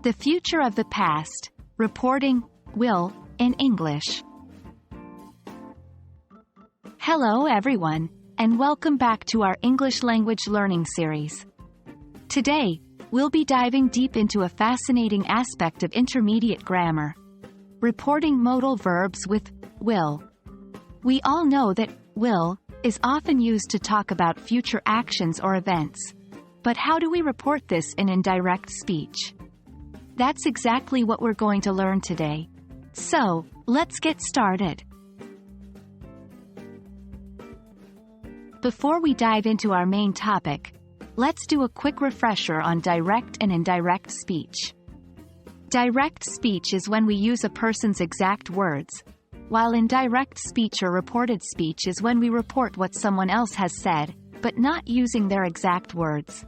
The future of the past, reporting, will, in English. Hello everyone, and welcome back to our English language learning series. Today, we'll be diving deep into a fascinating aspect of intermediate grammar. Reporting modal verbs with will. We all know that will is often used to talk about future actions or events. But how do we report this in indirect speech? That's exactly what we're going to learn today. So, let's get started. Before we dive into our main topic, let's do a quick refresher on direct and indirect speech. Direct speech is when we use a person's exact words, while indirect speech or reported speech is when we report what someone else has said, but not using their exact words.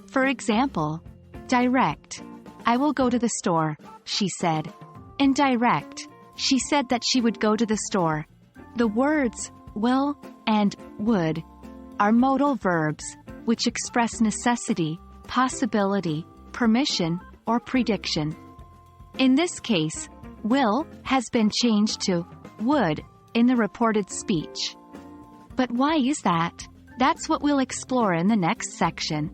For example, direct. I will go to the store, she said. Indirect. She said that she would go to the store. The words will and would are modal verbs, which express necessity, possibility, permission, or prediction. In this case, will has been changed to would in the reported speech. But why is that? That's what we'll explore in the next section.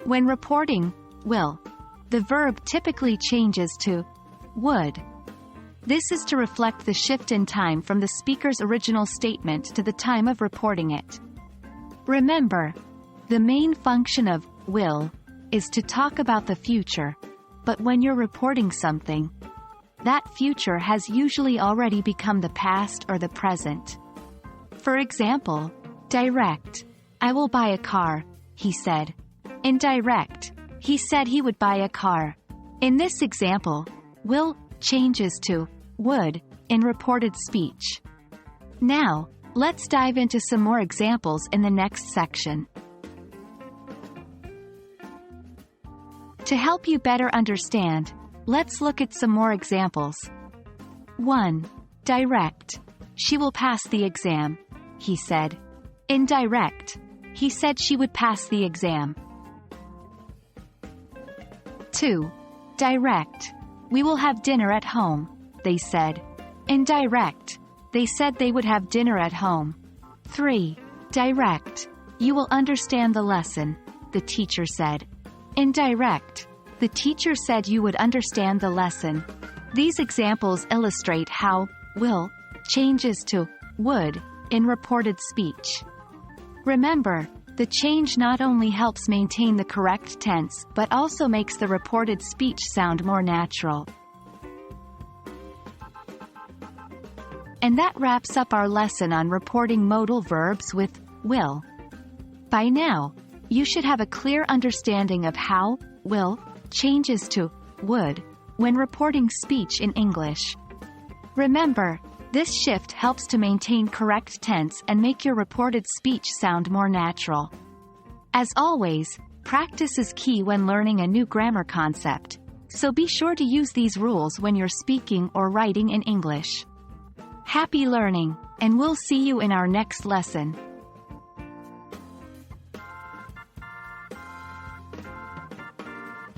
When reporting will, the verb typically changes to would. This is to reflect the shift in time from the speaker's original statement to the time of reporting it. Remember, the main function of will is to talk about the future, but when you're reporting something, that future has usually already become the past or the present. For example, direct. I will buy a car, he said. Indirect. He said he would buy a car. In this example, will changes to would in reported speech. Now, let's dive into some more examples in the next section. To help you better understand, let's look at some more examples. 1. Direct. She will pass the exam, he said. Indirect. He said she would pass the exam. 2. Direct. We will have dinner at home, they said. Indirect. They said they would have dinner at home. 3. Direct. You will understand the lesson, the teacher said. Indirect. The teacher said you would understand the lesson. These examples illustrate how will changes to would in reported speech. Remember, the change not only helps maintain the correct tense but also makes the reported speech sound more natural. And that wraps up our lesson on reporting modal verbs with will. By now, you should have a clear understanding of how will changes to would when reporting speech in English. Remember, this shift helps to maintain correct tense and make your reported speech sound more natural. As always, practice is key when learning a new grammar concept, so be sure to use these rules when you're speaking or writing in English. Happy learning, and we'll see you in our next lesson.